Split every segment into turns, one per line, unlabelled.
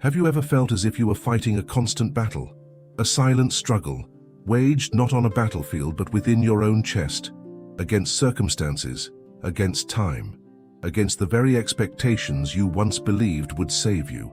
Have you ever felt as if you were fighting a constant battle? A silent struggle, waged not on a battlefield but within your own chest, against circumstances, against time, against the very expectations you once believed would save you.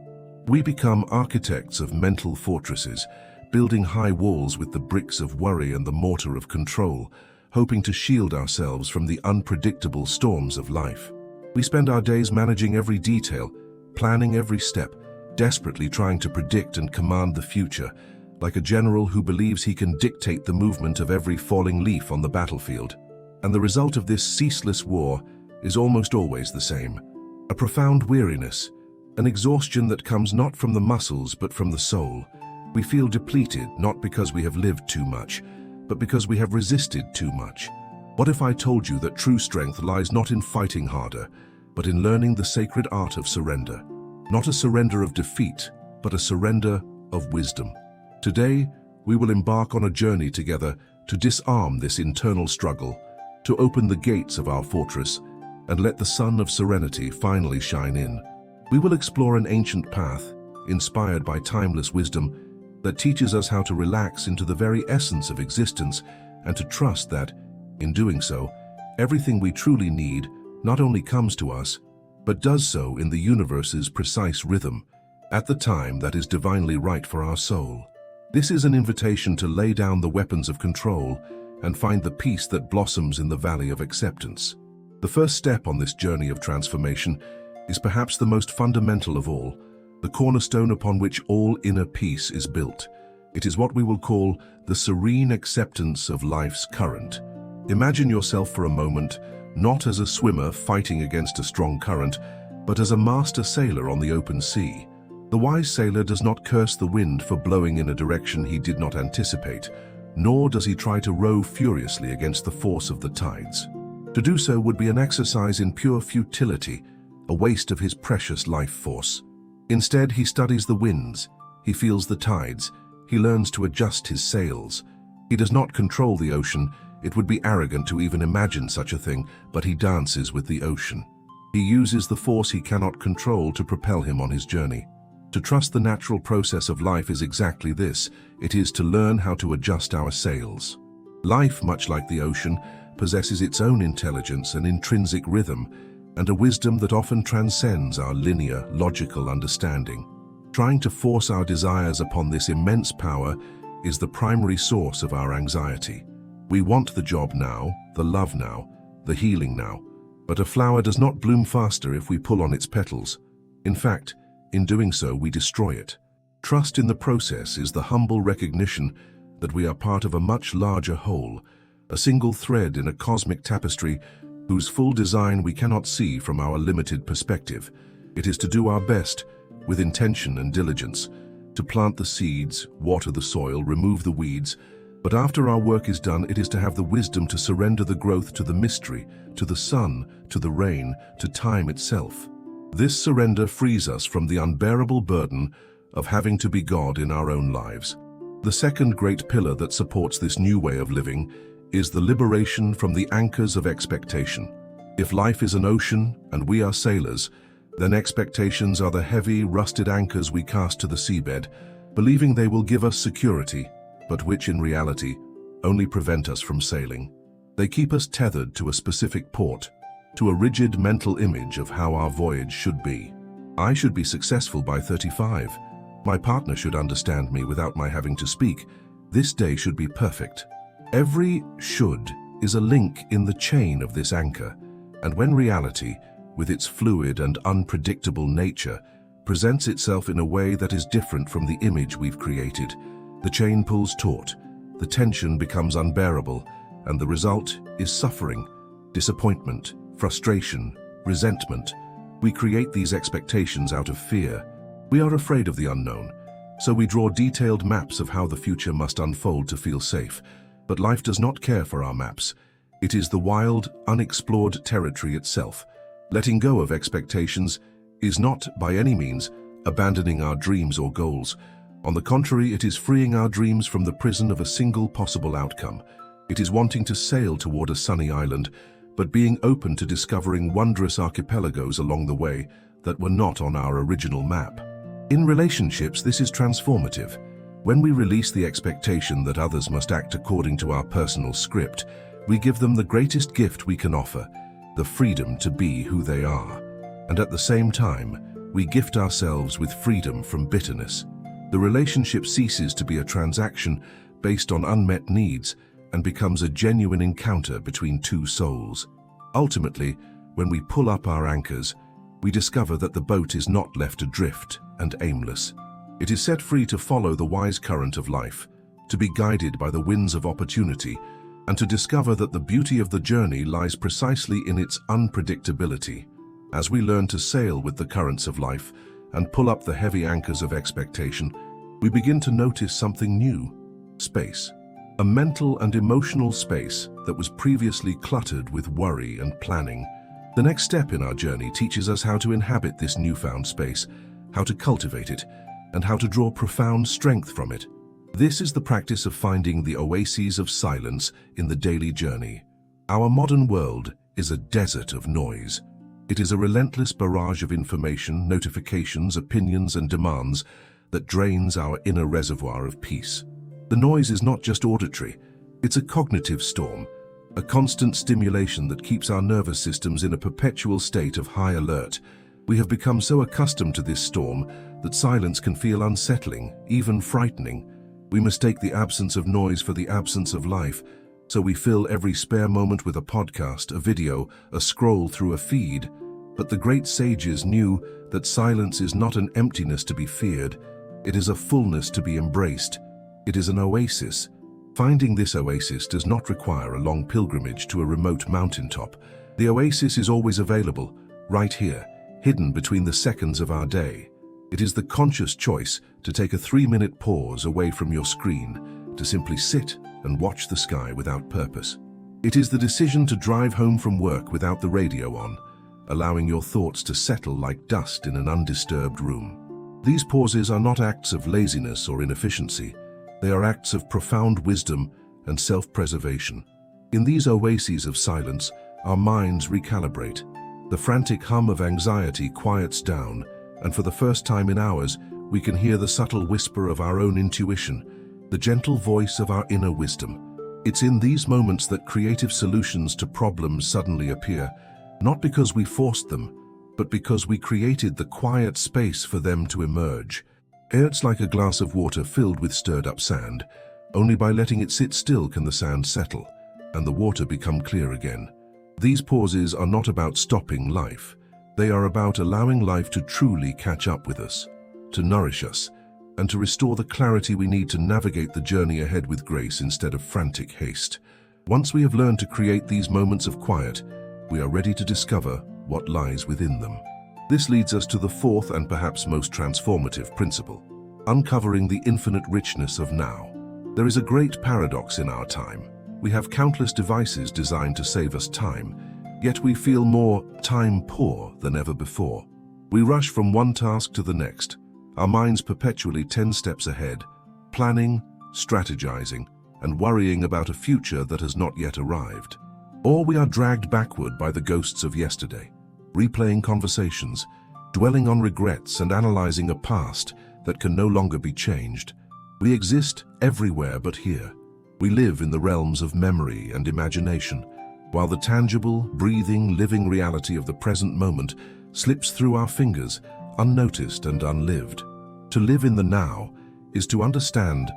We become architects of mental fortresses, building high walls with the bricks of worry and the mortar of control, hoping to shield ourselves from the unpredictable storms of life. We spend our days managing every detail, planning every step, desperately trying to predict and command the future, like a general who believes he can dictate the movement of every falling leaf on the battlefield. And the result of this ceaseless war is almost always the same: a profound weariness, an exhaustion that comes not from the muscles but from the soul. We feel depleted not because we have lived too much, but because we have resisted too much. What if I told you that true strength lies not in fighting harder, but in learning the sacred art of surrender? Not a surrender of defeat, but a surrender of wisdom. Today, we will embark on a journey together to disarm this internal struggle, to open the gates of our fortress, and let the sun of serenity finally shine in. We will explore an ancient path, inspired by timeless wisdom, that teaches us how to relax into the very essence of existence and to trust that, in doing so, everything we truly need not only comes to us, but does so in the universe's precise rhythm, at the time that is divinely right for our soul. This is an invitation to lay down the weapons of control and find the peace that blossoms in the valley of acceptance. The first step on this journey of transformation is perhaps the most fundamental of all, the cornerstone upon which all inner peace is built. It is what we will call the serene acceptance of life's current. Imagine yourself for a moment not as a swimmer fighting against a strong current, but as a master sailor on the open sea. The wise sailor does not curse the wind for blowing in a direction he did not anticipate, nor does he try to row furiously against the force of the tides. To do so would be an exercise in pure futility, a waste of his precious life force. Instead, he studies the winds, he feels the tides, he learns to adjust his sails. He does not control the ocean. It would be arrogant to even imagine such a thing, but he dances with the ocean. He uses the force he cannot control to propel him on his journey. To trust the natural process of life is exactly this. It is to learn how to adjust our sails. Life, much like the ocean, possesses its own intelligence and intrinsic rhythm, and a wisdom that often transcends our linear, logical understanding. Trying to force our desires upon this immense power is the primary source of our anxiety. We want the job now, the love now, the healing now, but a flower does not bloom faster if we pull on its petals. In fact, in doing so, we destroy it. Trust in the process is the humble recognition that we are part of a much larger whole, a single thread in a cosmic tapestry whose full design we cannot see from our limited perspective. It is to do our best, with intention and diligence, to plant the seeds, water the soil, remove the weeds, but after our work is done, it is to have the wisdom to surrender the growth to the mystery, to the sun, to the rain, to time itself. This surrender frees us from the unbearable burden of having to be God in our own lives. The second great pillar that supports this new way of living is the liberation from the anchors of expectation. If life is an ocean and we are sailors, then expectations are the heavy, rusted anchors we cast to the seabed, believing they will give us security, but which in reality only prevent us from sailing. They keep us tethered to a specific port, to a rigid mental image of how our voyage should be. I should be successful by 35. My partner should understand me without my having to speak. This day should be perfect. Every should is a link in the chain of this anchor, and when reality, with its fluid and unpredictable nature, presents itself in a way that is different from the image we've created, the chain pulls taut, the tension becomes unbearable, and the result is suffering, disappointment, frustration, resentment. We create these expectations out of fear. We are afraid of the unknown, so we draw detailed maps of how the future must unfold to feel safe. But life does not care for our maps. It is the wild, unexplored territory itself. Letting go of expectations is not, by any means, abandoning our dreams or goals. On the contrary, it is freeing our dreams from the prison of a single possible outcome. It is wanting to sail toward a sunny island, but being open to discovering wondrous archipelagos along the way that were not on our original map. In relationships, this is transformative. When we release the expectation that others must act according to our personal script, we give them the greatest gift we can offer, the freedom to be who they are. And at the same time, we gift ourselves with freedom from bitterness. The relationship ceases to be a transaction based on unmet needs and becomes a genuine encounter between two souls. Ultimately, when we pull up our anchors, we discover that the boat is not left adrift and aimless. It is set free to follow the wise current of life, to be guided by the winds of opportunity, and to discover that the beauty of the journey lies precisely in its unpredictability. As we learn to sail with the currents of life and pull up the heavy anchors of expectation, we begin to notice something new: space. A mental and emotional space that was previously cluttered with worry and planning. The next step in our journey teaches us how to inhabit this newfound space, how to cultivate it, and how to draw profound strength from it. This is the practice of finding the oases of silence in the daily journey. Our modern world is a desert of noise. It is a relentless barrage of information, notifications, opinions, and demands that drains our inner reservoir of peace. The noise is not just auditory, it's a cognitive storm, a constant stimulation that keeps our nervous systems in a perpetual state of high alert. We have become so accustomed to this storm that silence can feel unsettling, even frightening. We mistake the absence of noise for the absence of life, so we fill every spare moment with a podcast, a video, a scroll through a feed. But the great sages knew that silence is not an emptiness to be feared, it is a fullness to be embraced. It is an oasis. Finding this oasis does not require a long pilgrimage to a remote mountaintop. The oasis is always available, right here, hidden between the seconds of our day. It is the conscious choice to take a 3-minute pause away from your screen, to simply sit and watch the sky without purpose. It is the decision to drive home from work without the radio on, allowing your thoughts to settle like dust in an undisturbed room. These pauses are not acts of laziness or inefficiency. They are acts of profound wisdom and self-preservation. In these oases of silence, our minds recalibrate. The frantic hum of anxiety quiets down, and for the first time in hours, we can hear the subtle whisper of our own intuition, the gentle voice of our inner wisdom. It's in these moments that creative solutions to problems suddenly appear, not because we forced them, but because we created the quiet space for them to emerge. It's like a glass of water filled with stirred-up sand. Only by letting it sit still can the sand settle, and the water become clear again. These pauses are not about stopping life. They are about allowing life to truly catch up with us, to nourish us, and to restore the clarity we need to navigate the journey ahead with grace instead of frantic haste. Once we have learned to create these moments of quiet, we are ready to discover what lies within them. This leads us to the fourth and perhaps most transformative principle: uncovering the infinite richness of now. There is a great paradox in our time. We have countless devices designed to save us time, yet we feel more time-poor than ever before. We rush from one task to the next, our minds perpetually 10 steps ahead, planning, strategizing, and worrying about a future that has not yet arrived. Or we are dragged backward by the ghosts of yesterday, replaying conversations, dwelling on regrets, and analyzing a past that can no longer be changed. We exist everywhere but here. We live in the realms of memory and imagination, while the tangible, breathing, living reality of the present moment slips through our fingers, unnoticed and unlived. To live in the now is to understand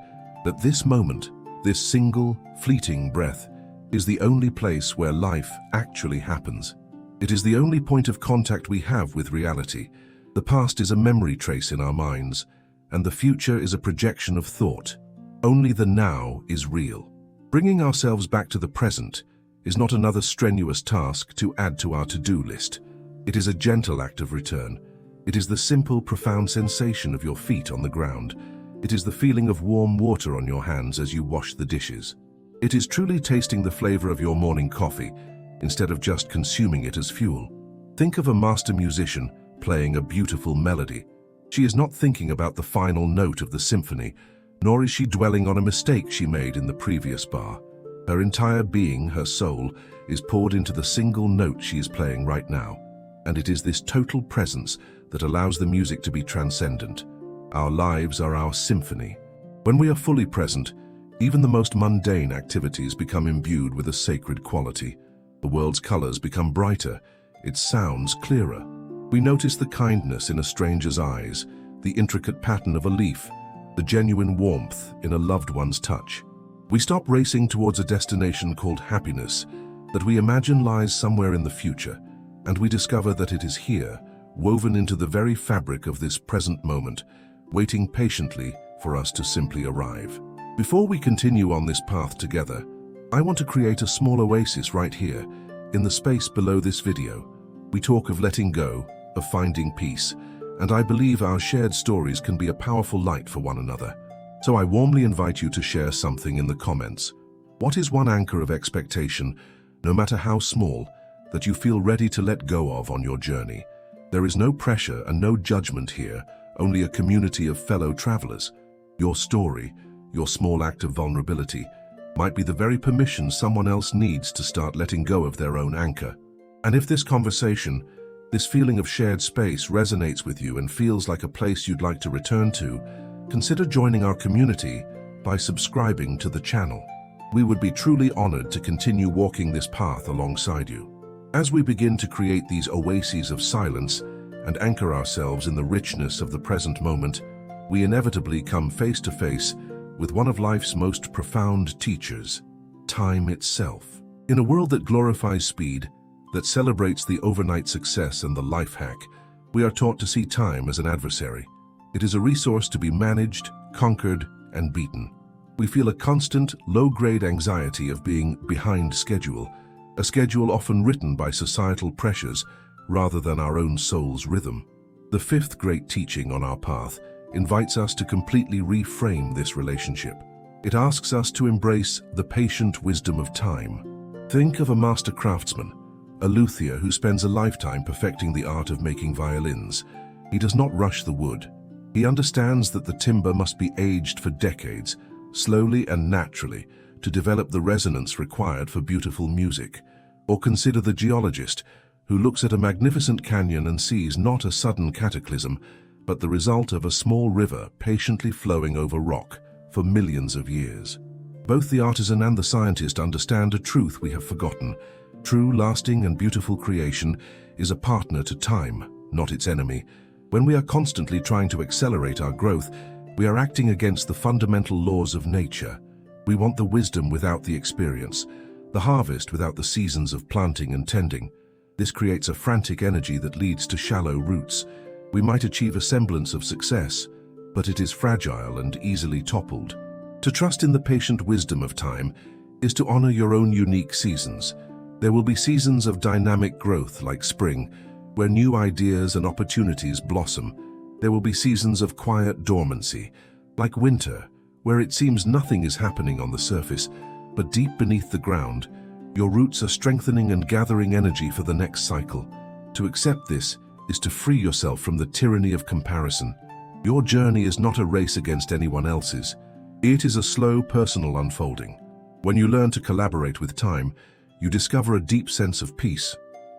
that this moment, this single, fleeting breath, is the only place where life actually happens. It is the only point of contact we have with reality. The past is a memory trace in our minds, and the future is a projection of thought. Only the now is real. Bringing ourselves back to the present is not another strenuous task to add to our to-do list. It is a gentle act of return. It is the simple, profound sensation of your feet on the ground. It is the feeling of warm water on your hands as you wash the dishes. It is truly tasting the flavor of your morning coffee, instead of just consuming it as fuel. Think of a master musician playing a beautiful melody. She is not thinking about the final note of the symphony, nor is she dwelling on a mistake she made in the previous bar. Her entire being, her soul, is poured into the single note she is playing right now. And it is this total presence that allows the music to be transcendent, Our lives are our symphony. When we are fully present, even the most mundane activities become imbued with a sacred quality. The world's colors become brighter, its sounds clearer. We notice the kindness in a stranger's eyes, the intricate pattern of a leaf, the genuine warmth in a loved one's touch. We stop racing towards a destination called happiness that we imagine lies somewhere in the future, and we discover that it is here, woven into the very fabric of this present moment, waiting patiently for us to simply arrive. Before we continue on this path together, I want to create a small oasis right here, in the space below this video. We talk of letting go, of finding peace, and I believe our shared stories can be a powerful light for one another. So I warmly invite you to share something in the comments. What is one anchor of expectation, no matter how small, that you feel ready to let go of on your journey? There is no pressure and no judgment here, only a community of fellow travelers. Your story, your small act of vulnerability, might be the very permission someone else needs to start letting go of their own anchor. And if this conversation, this feeling of shared space resonates with you and feels like a place you'd like to return to, consider joining our community by subscribing to the channel. We would be truly honored to continue walking this path alongside you. As we begin to create these oases of silence and anchor ourselves in the richness of the present moment, we inevitably come face to face with one of life's most profound teachers, time itself. In a world that glorifies speed, that celebrates the overnight success and the life hack, we are taught to see time as an adversary. It is a resource to be managed, conquered, and beaten. We feel a constant, low-grade anxiety of being behind schedule, a schedule often written by societal pressures rather than our own soul's rhythm. The fifth great teaching on our path invites us to completely reframe this relationship. It asks us to embrace the patient wisdom of time. Think of a master craftsman, a luthier who spends a lifetime perfecting the art of making violins. He does not rush the wood. He understands that the timber must be aged for decades, slowly and naturally, to develop the resonance required for beautiful music. Or consider the geologist who looks at a magnificent canyon and sees not a sudden cataclysm, but the result of a small river patiently flowing over rock for millions of years. Both the artisan and the scientist understand a truth we have forgotten. True, lasting, and beautiful creation is a partner to time, not its enemy. When we are constantly trying to accelerate our growth, we are acting against the fundamental laws of nature. We want the wisdom without the experience, the harvest without the seasons of planting and tending. This creates a frantic energy that leads to shallow roots. We might achieve a semblance of success, but it is fragile and easily toppled. To trust in the patient wisdom of time is to honor your own unique seasons. There will be seasons of dynamic growth like spring, where new ideas and opportunities blossom. There will be seasons of quiet dormancy, like winter, where it seems nothing is happening on the surface, but deep beneath the ground, your roots are strengthening and gathering energy for the next cycle. To accept this is to free yourself from the tyranny of comparison. Your journey is not a race against anyone else's. It is a slow, personal unfolding. When you learn to collaborate with time, you discover a deep sense of peace.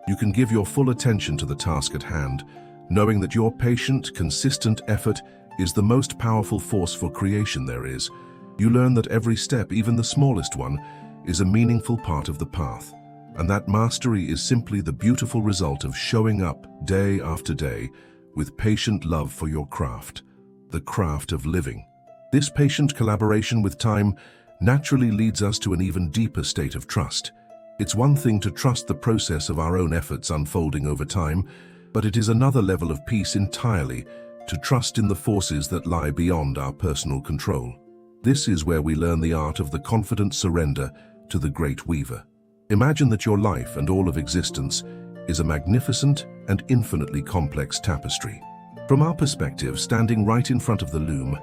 You can give your full attention to the task at hand, knowing that your patient, consistent effort is the most powerful force for creation there is. You learn that every step, even the smallest one, is a meaningful part of the path, and that mastery is simply the beautiful result of showing up day after day with patient love for your craft, the craft of living. This patient collaboration with time naturally leads us to an even deeper state of trust. It's one thing to trust the process of our own efforts unfolding over time, but it is another level of peace entirely to trust in the forces that lie beyond our personal control. This is where we learn the art of the confident surrender to the great weaver. Imagine that your life and all of existence is a magnificent and infinitely complex tapestry. From our perspective, standing right in front of the loom,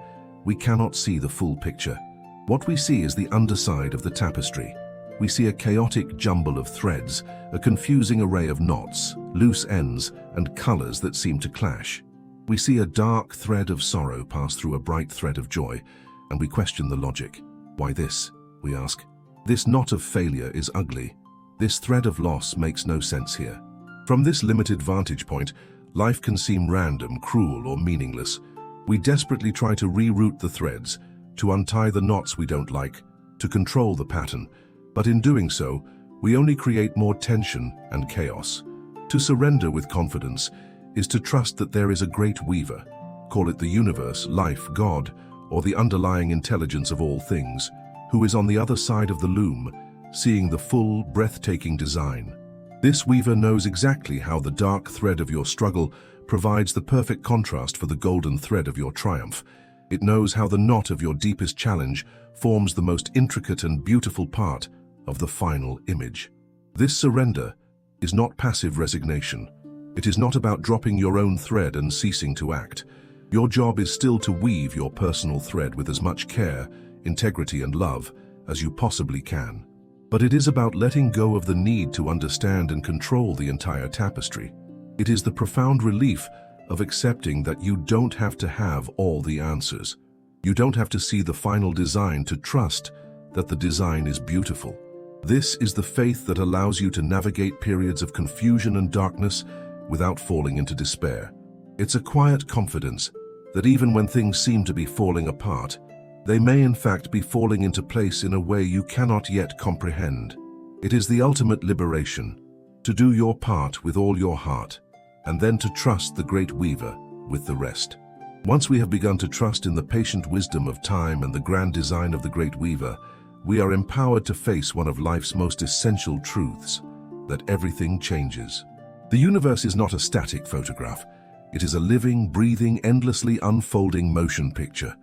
we cannot see the full picture. What we see is the underside of the tapestry. We see a chaotic jumble of threads, a confusing array of knots, loose ends, and colors that seem to clash. We see a dark thread of sorrow pass through a bright thread of joy, and we question the logic. Why this? We ask. This knot of failure is ugly. This thread of loss makes no sense here. From this limited vantage point, life can seem random, cruel, or meaningless. We desperately try to reroute the threads, to untie the knots we don't like, to control the pattern, but in doing so, we only create more tension and chaos. To surrender with confidence is to trust that there is a great weaver, call it the universe, life, God, or the underlying intelligence of all things, who is on the other side of the loom, seeing the full, breathtaking design. This weaver knows exactly how the dark thread of your struggle provides the perfect contrast for the golden thread of your triumph. It knows how the knot of your deepest challenge forms the most intricate and beautiful part of the final image. This surrender is not passive resignation. It is not about dropping your own thread and ceasing to act. Your job is still to weave your personal thread with as much care, integrity, and love as you possibly can. But it is about letting go of the need to understand and control the entire tapestry. It is the profound relief of accepting that you don't have to have all the answers. You don't have to see the final design to trust that the design is beautiful. This is the faith that allows you to navigate periods of confusion and darkness without falling into despair. It's a quiet confidence that even when things seem to be falling apart, they may in fact be falling into place in a way you cannot yet comprehend. It is the ultimate liberation, to do your part with all your heart, and then to trust the great weaver with the rest. Once we have begun to trust in the patient wisdom of time and the grand design of the great weaver, we are empowered to face one of life's most essential truths, that everything changes. The universe is not a static photograph. It is a living, breathing, endlessly unfolding motion picture.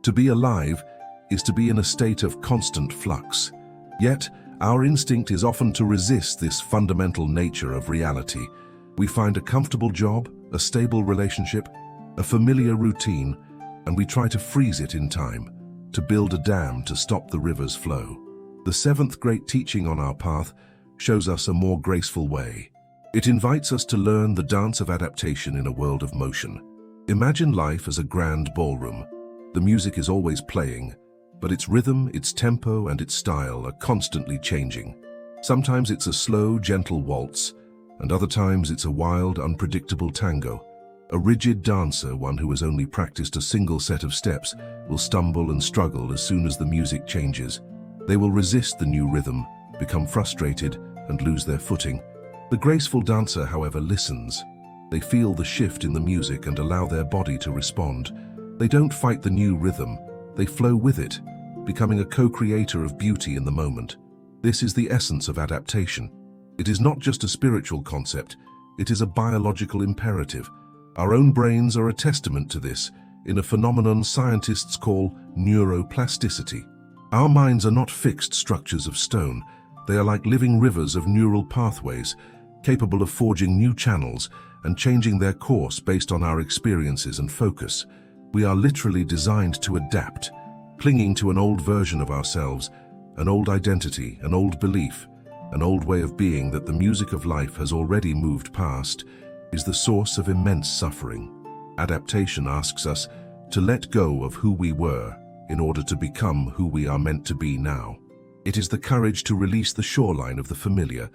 To be alive is to be in a state of constant flux. Yet, our instinct is often to resist this fundamental nature of reality. We find a comfortable job, a stable relationship, a familiar routine, and we try to freeze it in time, to build a dam to stop the river's flow. The seventh great teaching on our path shows us a more graceful way. It invites us to learn the dance of adaptation in a world of motion. Imagine life as a grand ballroom. The music is always playing, but its rhythm, its tempo, and its style are constantly changing. Sometimes it's a slow, gentle waltz, and other times it's a wild, unpredictable tango. A rigid dancer, one who has only practiced a single set of steps, will stumble and struggle as soon as the music changes. They will resist the new rhythm, become frustrated, and lose their footing. The graceful dancer, however, listens. They feel the shift in the music and allow their body to respond. They don't fight the new rhythm, they flow with it, becoming a co-creator of beauty in the moment. This is the essence of adaptation. It is not just a spiritual concept, it is a biological imperative. Our own brains are a testament to this, in a phenomenon scientists call neuroplasticity. Our minds are not fixed structures of stone. They are like living rivers of neural pathways, capable of forging new channels and changing their course based on our experiences and focus. We are literally designed to adapt, clinging to an old version of ourselves, an old identity, an old belief, an old way of being that the music of life has already moved past, is the source of immense suffering. Adaptation asks us to let go of who we were in order to become who we are meant to be now. It is the courage to release the shoreline of the familiar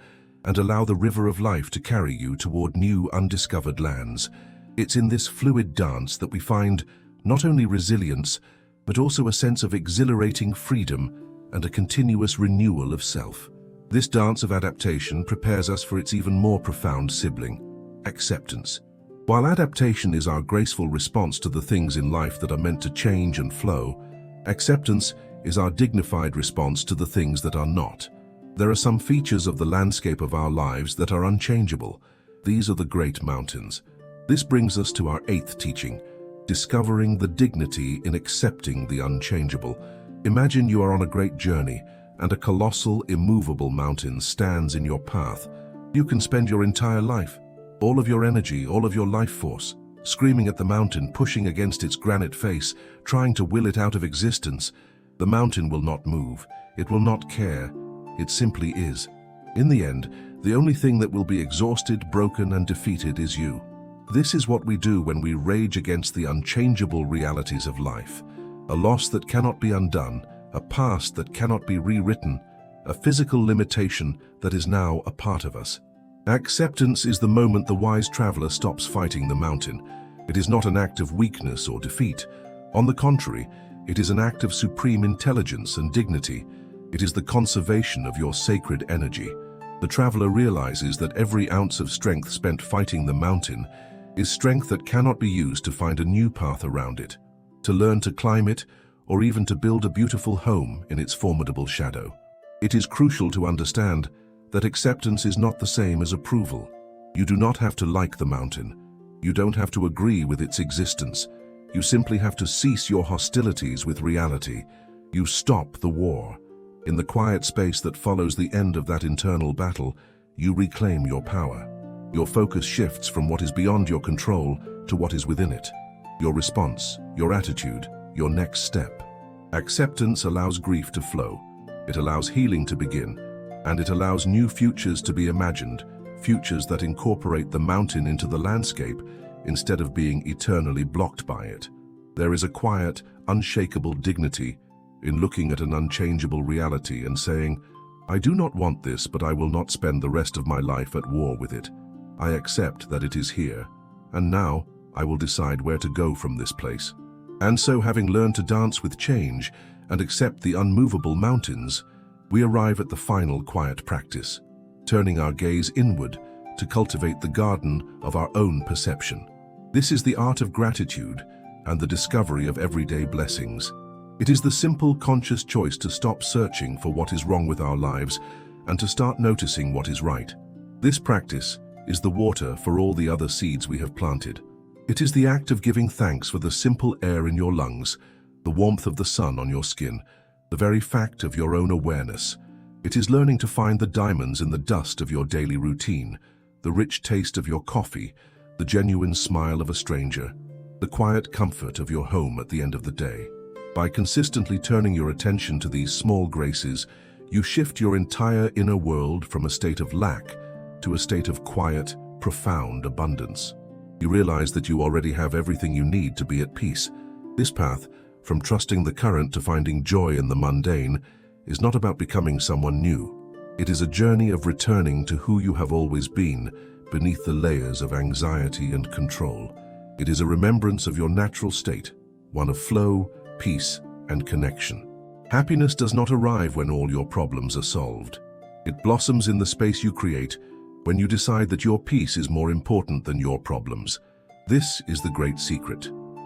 and allow the river of life to carry you toward new, undiscovered lands. It's in this fluid dance that we find not only resilience, but also a sense of exhilarating freedom and a continuous renewal of self. This dance of adaptation prepares us for its even more profound sibling, acceptance. While adaptation is our graceful response to the things in life that are meant to change and flow, acceptance is our dignified response to the things that are not. There are some features of the landscape of our lives that are unchangeable. These are the great mountains. This brings us to our eighth teaching, discovering the dignity in accepting the unchangeable. Imagine you are on a great journey, and a colossal, immovable mountain stands in your path. You can spend your entire life, all of your energy, all of your life force, screaming at the mountain, pushing against its granite face, trying to will it out of existence. The mountain will not move. It will not care. It simply is. In the end, the only thing that will be exhausted, broken, and defeated is you. This is what we do when we rage against the unchangeable realities of life. A loss that cannot be undone, a past that cannot be rewritten, a physical limitation that is now a part of us. Acceptance is the moment the wise traveler stops fighting the mountain. It is not an act of weakness or defeat. On the contrary, it is an act of supreme intelligence and dignity. It is the conservation of your sacred energy. The traveler realizes that every ounce of strength spent fighting the mountain is strength that cannot be used to find a new path around it, to learn to climb it, or even to build a beautiful home in its formidable shadow. It is crucial to understand that acceptance is not the same as approval. You do not have to like the mountain. You don't have to agree with its existence. You simply have to cease your hostilities with reality. You stop the war. In the quiet space that follows the end of that internal battle, you reclaim your power. Your focus shifts from what is beyond your control to what is within it. Your response, your attitude, your next step. Acceptance allows grief to flow. It allows healing to begin, and it allows new futures to be imagined, futures that incorporate the mountain into the landscape instead of being eternally blocked by it. There is a quiet, unshakable dignity in looking at an unchangeable reality and saying, I do not want this, but I will not spend the rest of my life at war with it. I accept that it is here, and now I will decide where to go from this place. And so, having learned to dance with change and accept the unmovable mountains, we arrive at the final quiet practice, turning our gaze inward to cultivate the garden of our own perception. This is the art of gratitude and the discovery of everyday blessings. It is the simple, conscious choice to stop searching for what is wrong with our lives and to start noticing what is right. This practice is the water for all the other seeds we have planted. It is the act of giving thanks for the simple air in your lungs, the warmth of the sun on your skin, the very fact of your own awareness. It is learning to find the diamonds in the dust of your daily routine, the rich taste of your coffee, the genuine smile of a stranger, the quiet comfort of your home at the end of the day. By consistently turning your attention to these small graces, you shift your entire inner world from a state of lack to a state of quiet, profound abundance. You realize that you already have everything you need to be at peace. This path, from trusting the current to finding joy in the mundane, is not about becoming someone new. It is a journey of returning to who you have always been, beneath the layers of anxiety and control. It is a remembrance of your natural state, one of flow, peace, and connection. Happiness does not arrive when all your problems are solved. It blossoms in the space you create when you decide that your peace is more important than your problems. This is the great secret.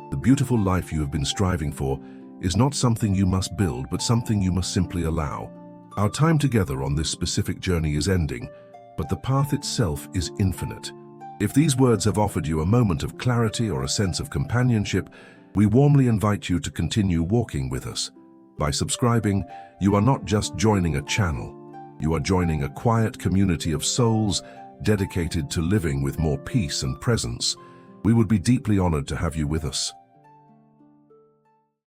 The beautiful life you have been striving for is not something you must build, but something you must simply allow. Our time together on this specific journey is ending, but the path itself is infinite. If these words have offered you a moment of clarity or a sense of companionship, we warmly invite you to continue walking with us. By subscribing, you are not just joining a channel. You are joining a quiet community of souls dedicated to living with more peace and presence. We would be deeply honored to have you with us.